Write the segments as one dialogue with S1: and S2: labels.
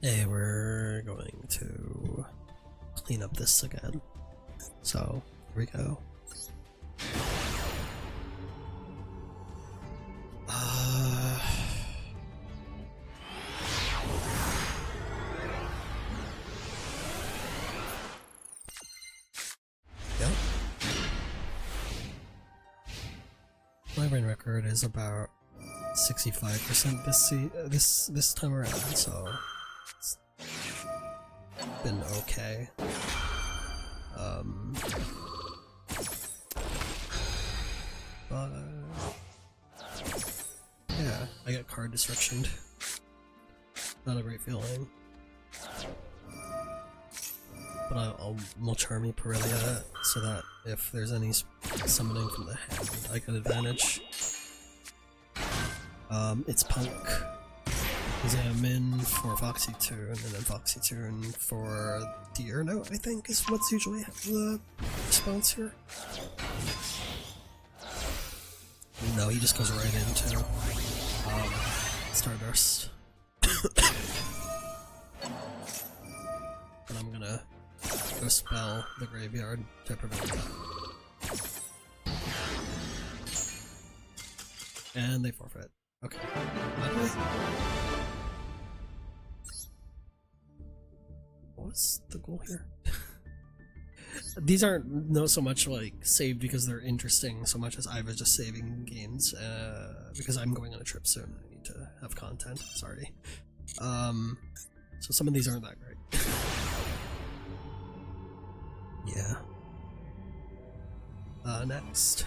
S1: Hey, we're going to clean up this again. So, here we go. Yep. My win record is about 65% this time around, so it's been okay. But yeah, I got card disruptioned. Not a great feeling. But I'll Charmy Perilia so that if there's any summoning from the hand, I get advantage. It's Punk. Min for Foxy Tune, and then Foxy Tune for Deer Note, I think, is what's usually the response here. No, he just goes right into Stardust. And I'm gonna go spell the graveyard to prevent that. And they forfeit. Okay. What's the goal here? These aren't not so much like saved because they're interesting so much as I was just saving games because I'm going on a trip soon. I need to have content. Sorry. So some of these aren't that great. Yeah. Next.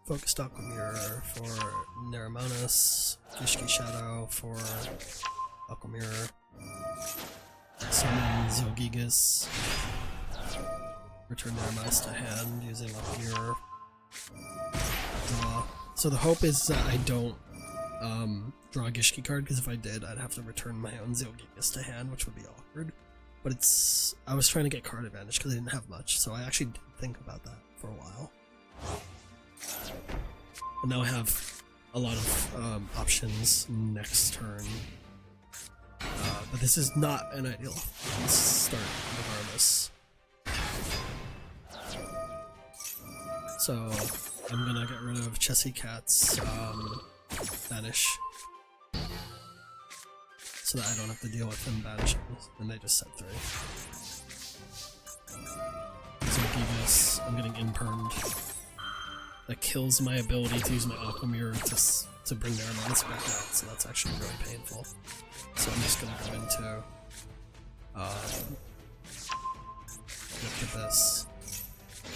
S1: Focused Aqua Mirror for Neramanus, Gishki Shadow for Aqua Mirror, Summon Zilgigas, return Neramanus to hand using Aqua Mirror, draw. So the hope is that I don't draw a Gishki card, because if I did, I'd have to return my own Zilgigas to hand, which would be awkward. But it's... I was trying to get card advantage because I didn't have much, so I actually did think about that for a while. And now I have a lot of options next turn. But this is not an ideal start regardless. So I'm gonna get rid of Chessy Cat's banish. So that I don't have to deal with him banishing, and they just set 3. So I'm getting impermed. That kills my ability to use my Aqua Mirror to bring their amounts back out, so that's actually really painful. So I'm just gonna go into look at this.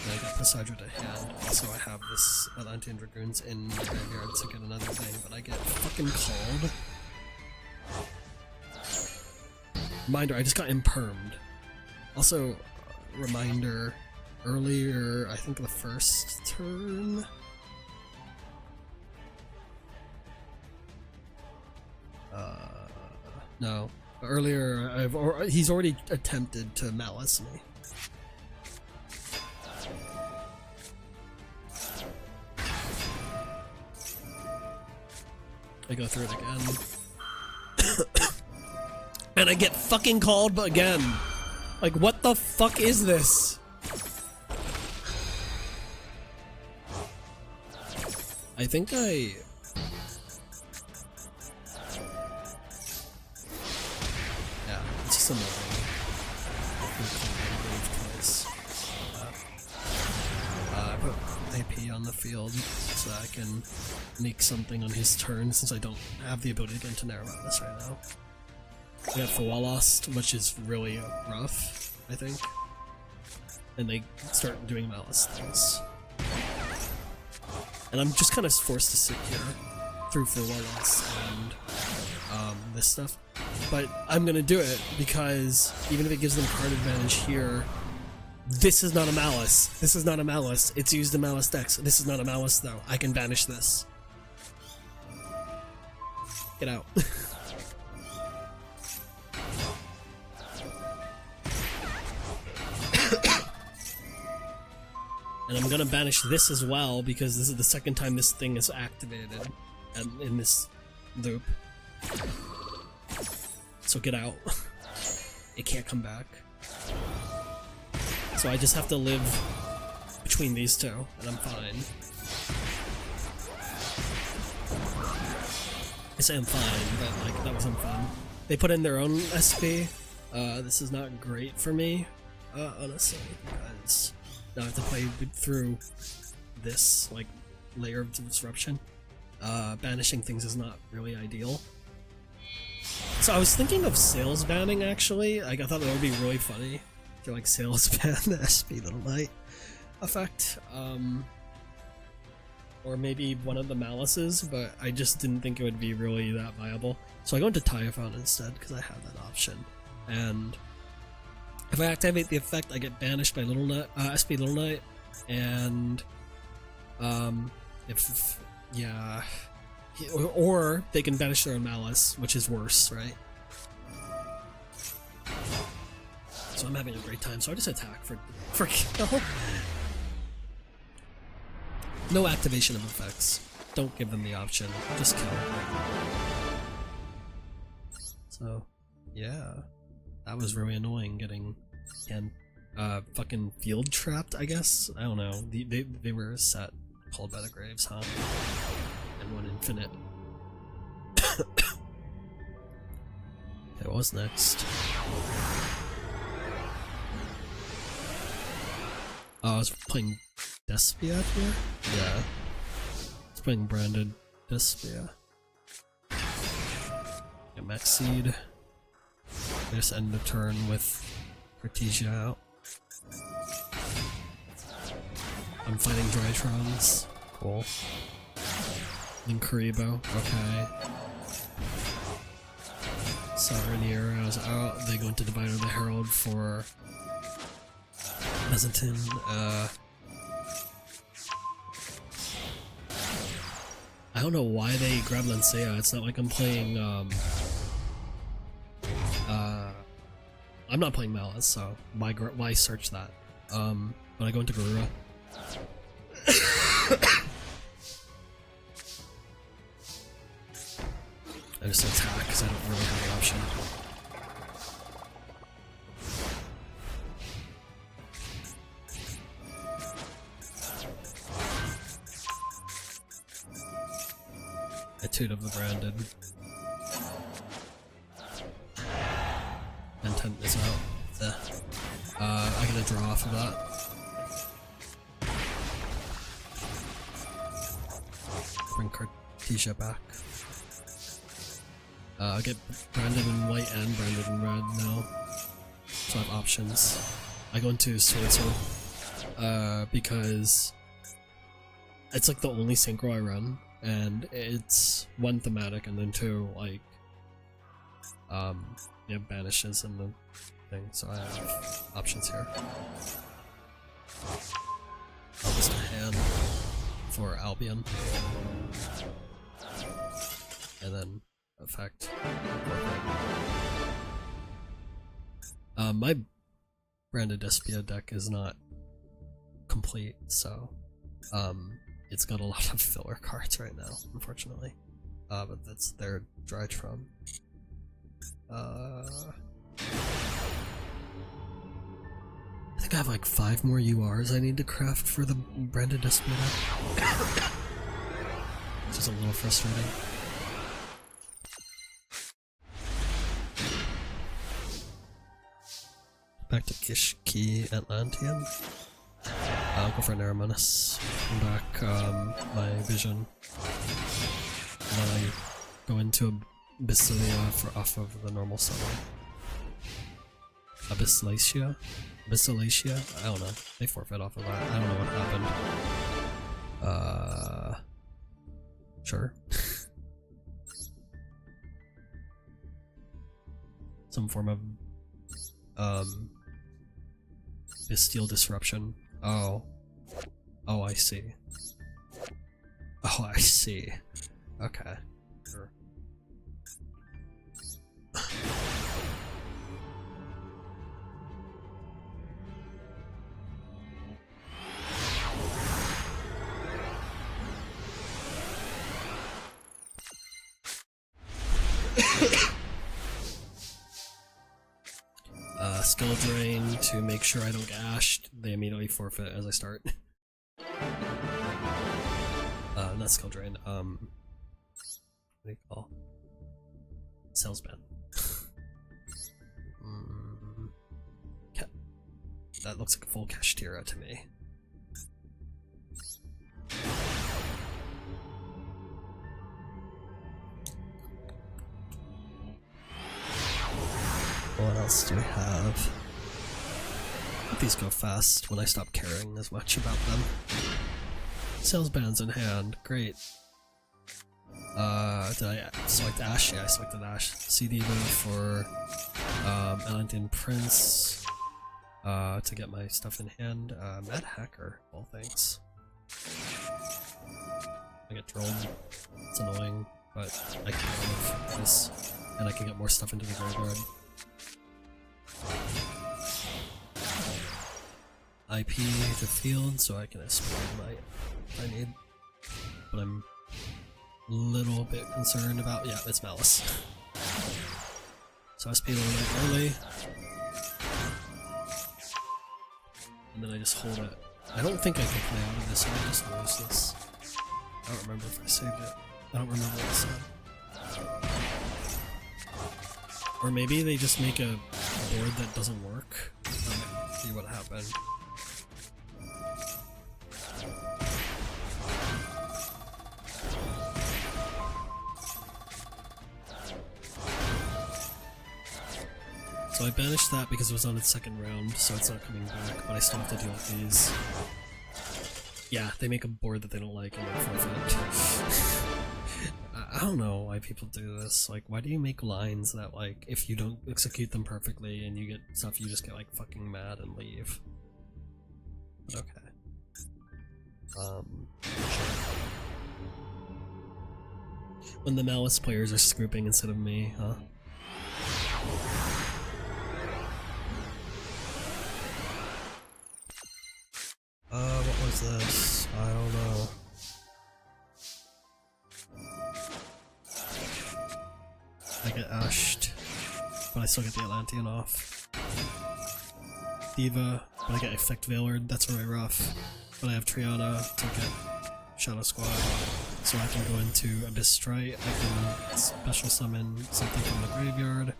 S1: And I got Poseidon to hand. Also I have this Atlantean Dragoons in my graveyard to get another thing, but I get fucking called. Reminder, I just got impermed. Also, reminder, earlier, I think the first turn? No. Earlier, he's already attempted to malice me. I go through it again. And I get fucking called again. Like, what the fuck is this? I think I... Yeah, it's just annoying. I put AP on the field so that I can make something on his turn since I don't have the ability to get into Neramanus right now. I got Fawalost, which is really rough, I think. And they start doing malice things. And I'm just kind of forced to sit here through Fawalost and this stuff. But I'm gonna do it because even if it gives them card advantage here, this is not a malice. This is not a malice. It's used in malice decks. This is not a malice though. I can banish this. Get out. And I'm gonna banish this as well, because this is the second time this thing is activated and in this loop. So get out. It can't come back. So I just have to live between these two, and I'm fine. I say I'm fine, but like, that wasn't fun. They put in their own SP. This is not great for me, honestly, because now I have to play through this, like, layer of disruption. Banishing things is not really ideal. So I was thinking of sales banning, actually. Like, I thought that would be really funny to, like, sales ban the SP Little Knight effect. Or maybe one of the malices, but I just didn't think it would be really that viable. So I go into Typhon instead, because I have that option. And if I activate the effect, I get banished by Little Knight, SP Little Knight, and or they can banish their own malice, which is worse, right? So I'm having a great time, so I just attack for kill. No activation of effects. Don't give them the option. Just kill. So, yeah. That was really annoying getting fucking field trapped, I guess? I don't know. They were a set called by the Graves, huh? And one infinite. Okay, what was next? Oh, I was playing Despia here? Yeah. I was playing branded Despia. Get Max Seed. I just end the turn with Cartesia out. I'm fighting Drytrons. Cool. Then Karibo. Okay. Saturnier, I was out. They go into Diviner the Herald for Mezzantin. I don't know why they grabbed Lancea. It's not like I'm playing, I'm not playing Malice, so why search that? But I go into Garura. I just attack because I don't really have an option. Etude of the Branded. Intent is out. I get a draw off of that. Bring Cartesia back. I get branded in white and branded in red now. So I have options. I go into Sorcerer because it's like the only synchro I run, and it's one thematic and then two like yeah, banishes and the thing, so I have options here. I'll just hand for Albion. And then effect. My branded Despia deck is not complete, so it's got a lot of filler cards right now, unfortunately. But that's their Drytron. I think I have like 5 more URs I need to craft for the branded Despia deck. Which is a little frustrating. Back to Kishki Atlantean. I'll go for Naramanus. Back my vision. And then I go into Abyssilia for off of the normal summon. Abyssilacia? Abyssilacia? I don't know. They forfeit off of that. I don't know what happened. Sure. Some form of Bestial Disruption. Oh. Oh, I see. Oh, I see. Okay. Sure. Skill drain to make sure I don't get ashed. They immediately forfeit as I start. Not skill drain. What do you call? Salesman. That looks like a full Kashtira to me. What else do we have? These go fast when I stop caring as much about them. Sales bands in hand, great. Did I select Ash? Yeah, I selected Ash. CD for Atlantean Prince to get my stuff in hand. Mad Hacker, all things. I get trolled. It's annoying, but I can get this, and I can get more stuff into the graveyard. IP to field, so I can explode my if I need. But I'm a little bit concerned about, yeah, it's Malice. So SP a little bit early. And then I just hold it. I don't think I can play out of this, I might just lose this. I don't remember if I saved it. I don't remember what I said. Or maybe they just make a board that doesn't work. See what happened. So I banished that because it was on its second round, so it's not coming back, but I still have to deal with these. Yeah, they make a board that they don't like and then forfeit. I don't know why people do this. Like, why do you make lines that, like, if you don't execute them perfectly and you get stuff, you just get, like, fucking mad and leave? But okay. When the Malice players are scooping instead of me, huh? What was this? I don't know. I get ashed, but I still get the Atlantean off. Diva, but I get Effect Veilered, that's very rough. But I have Triana to get Shadow Squad, so I can go into Abyss Strike, I can special summon something from the graveyard,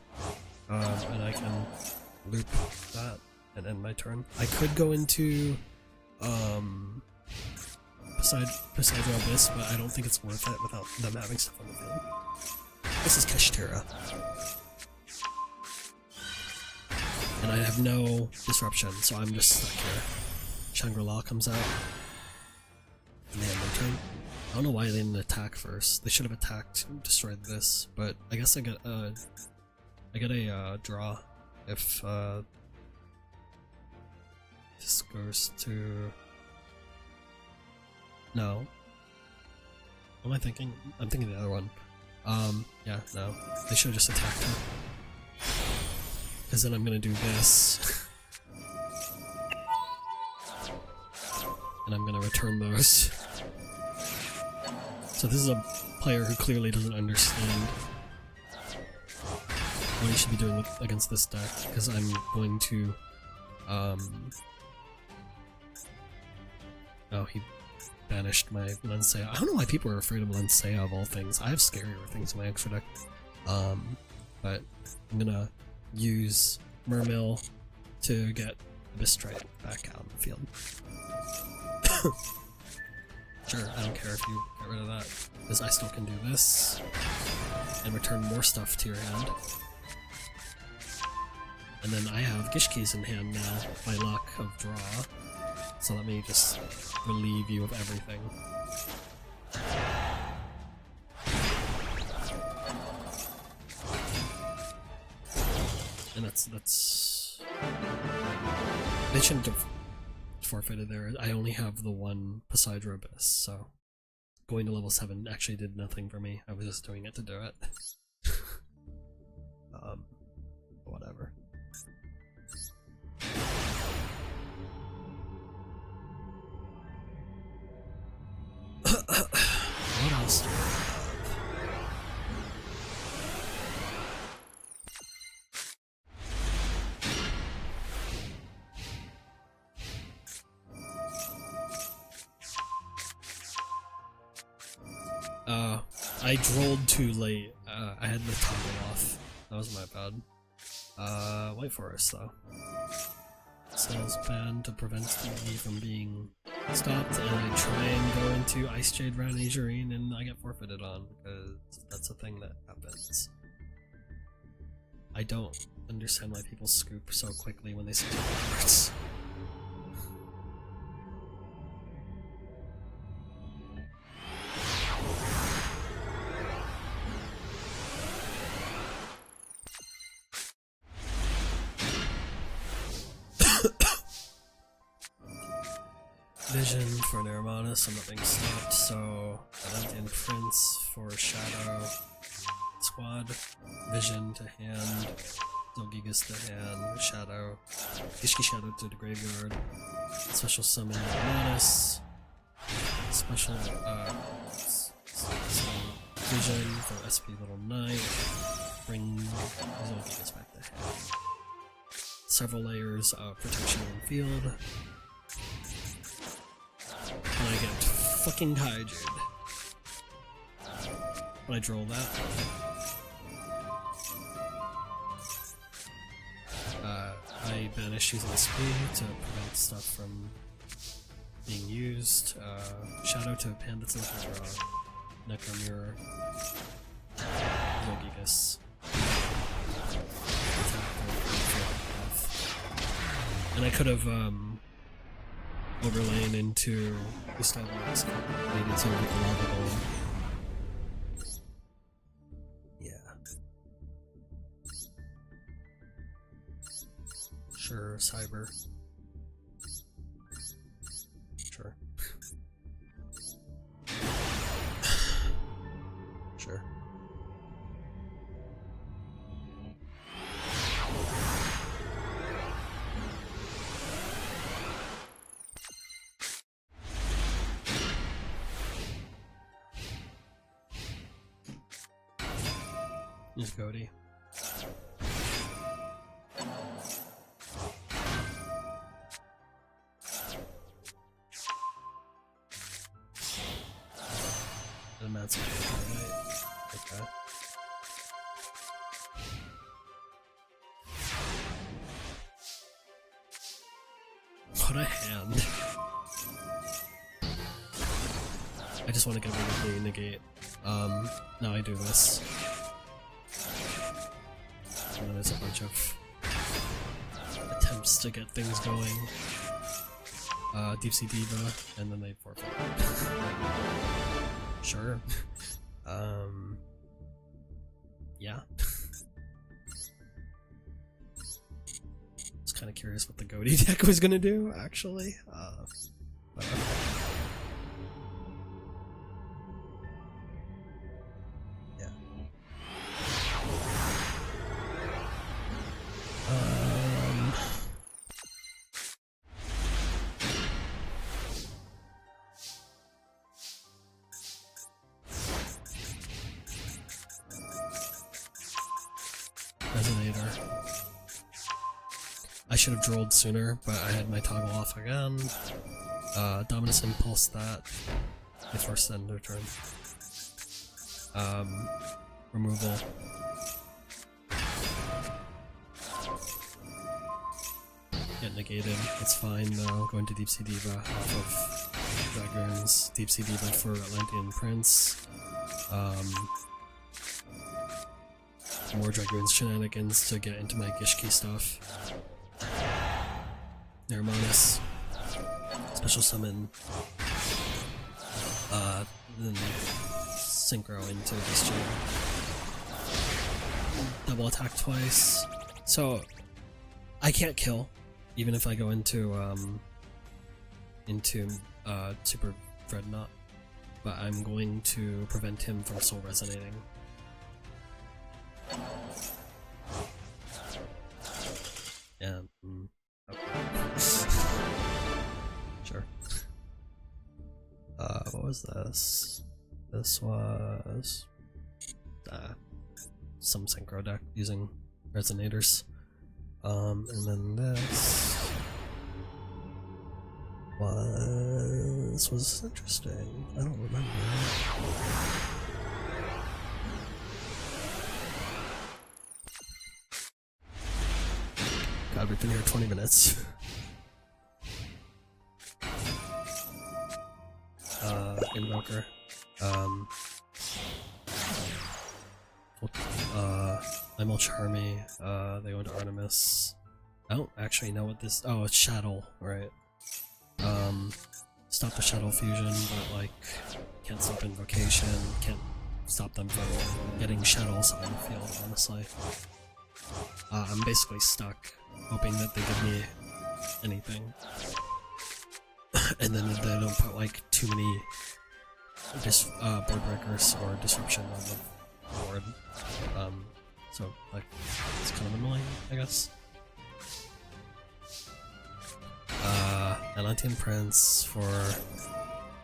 S1: and I can loop that and end my turn. I could go into Poseidon Abyss, but I don't think it's worth it without them having stuff on the field. This is Kashtira. And I have no disruption, so I'm just stuck here. Shangri-La comes out. And they have no turn. I don't know why they didn't attack first. They should have attacked and destroyed this, but I guess I get a draw if this goes to... No. What am I thinking? I'm thinking the other one. Yeah, no. They should have just attacked her. Because then I'm gonna do this. And I'm gonna return those. So this is a player who clearly doesn't understand what he should be doing against this deck, because I'm going to, oh, he banished my Lensea. I don't know why people are afraid of Lensea of all things. I have scarier things in my extra deck. But I'm gonna use Mermail to get Abyss Strike back out in the field. Sure, I don't care if you get rid of that, because I still can do this and return more stuff to your hand. And then I have Gishkis in hand now, by luck of draw. So let me just relieve you of everything. And that's... They shouldn't have forfeited there. I only have the one Poseidon Abyss, so going to level 7 actually did nothing for me. I was just doing it to do it. Whatever. What else do I have? I drolled too late. I had the toggle off. That was my bad. White Forest though. Sales ban to prevent me from being stopped, and I try and go into Ice Jade Round Azurine and I get forfeited on, because that's a thing that happens. I don't understand why people scoop so quickly when they see two cards. Vision for Neremanis, I'm not being stopped, so Atlantean Prince for Shadow Squad, Vision to hand, Zolgigas to hand, Shadow, Ishki Shadow to the graveyard, Special Summon Neremanis, Special Vision for SP Little Knight, bring Zolgigas back to hand. Several layers of protection in field. And I get fucking Kaiju'd. But I droll that. I banish using SP to prevent stuff from being used. Shadow to Pandits and Hydra. Necromirror. Zolgigas. And I could have, overlaying into Gustavo Mask. Needed to with the lava golem. Yeah. Sure, Cyber. Sure. Sure. Use Cody. The man's right. Okay. What a hand. I just want to get rid of the negate. Now I do this. And then there's a bunch of attempts to get things going. Deep Sea Diva, and then they forfeit. Sure. Yeah. I was kind of curious what the Goaty deck was gonna do, actually. But, yeah. Resonator. I should have drolled sooner, but I had my toggle off again. Dominus Impulse that. They forced end of turn. Removal. Get negated. It's fine though. Going to Deep Sea Diva off of Dragoons. Deep Sea Diva for Atlantean Prince. More Dragoons shenanigans to get into my Gishki stuff. Neremanis. Special summon. Then synchro into this gym. Double attack twice. So I can't kill, even if I go into Super Dreadnought. But I'm going to prevent him from soul resonating. Yeah. Okay. Sure. What was this? This was some synchro deck using resonators. And then this was interesting. I don't remember. We've been here 20 minutes. Invoker. I'm all charmy. They go into Artemis. I don't actually know what this. Oh, it's Shadow, right? Stop the Shadow fusion, but like can't stop Invocation. Can't stop them from getting shadows on the field. Honestly, I'm basically stuck, hoping that they give me anything, and then they don't put like too many board breakers or disruption on the board. So like it's kind of annoying, I guess. Atlantean Prince for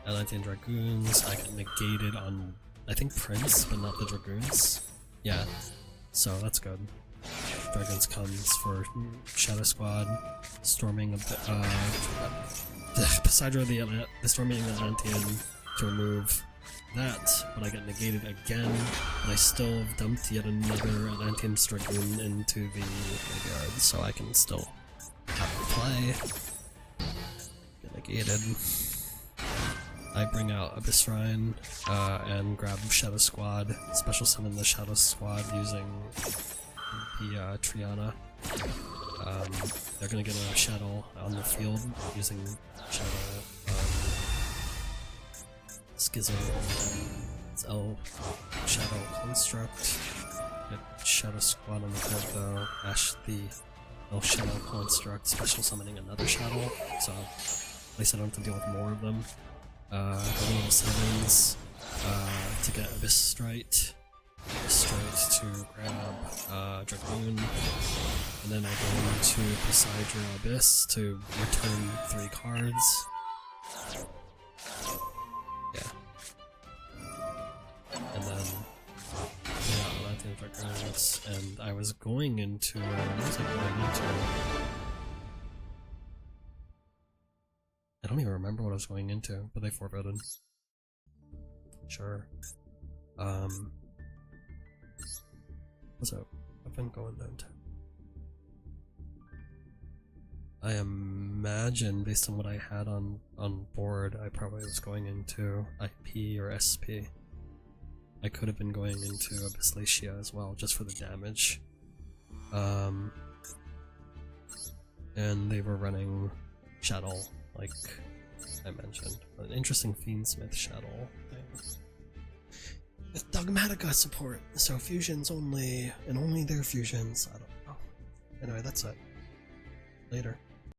S1: Atlantean Dragoons. I get negated on, I think, Prince, but not the Dragoons. Yeah, so that's good. Dragons comes for Shadow Squad, storming Poseidra the storming Atlantean to remove that, but I get negated again, and I still have dumped yet another Atlantean Dragoon into the graveyard, so I can still have to play. Get negated. I bring out Abyss Shrine, and grab Shadow Squad, special summon the Shadow Squad using the Triana. They're gonna get a Shadow on the field using Shadow Schism. It's L Shadow Construct. Get Shadow Squad on the field though. Ash the L Shadow Construct, special summoning another Shadow, so at least I don't have to deal with more of them. Go to level 7s to get Abyss Strike. To grab Dragoon, and then I go into Poseidra Abyss to return 3 cards. Yeah. And then Atlantean Dragoons, and I was going into what was I going into? I don't even remember what I was going into, but they forfeited. Sure. So I've been going down to. I imagine, based on what I had on board, I probably was going into IP or SP. I could have been going into Abysslacia as well, just for the damage. And they were running Shadow, like I mentioned. An interesting Fiendsmith Shadow thing. With Dogmatica support, so fusions only, and only their fusions, I don't know. Anyway, that's it. Later.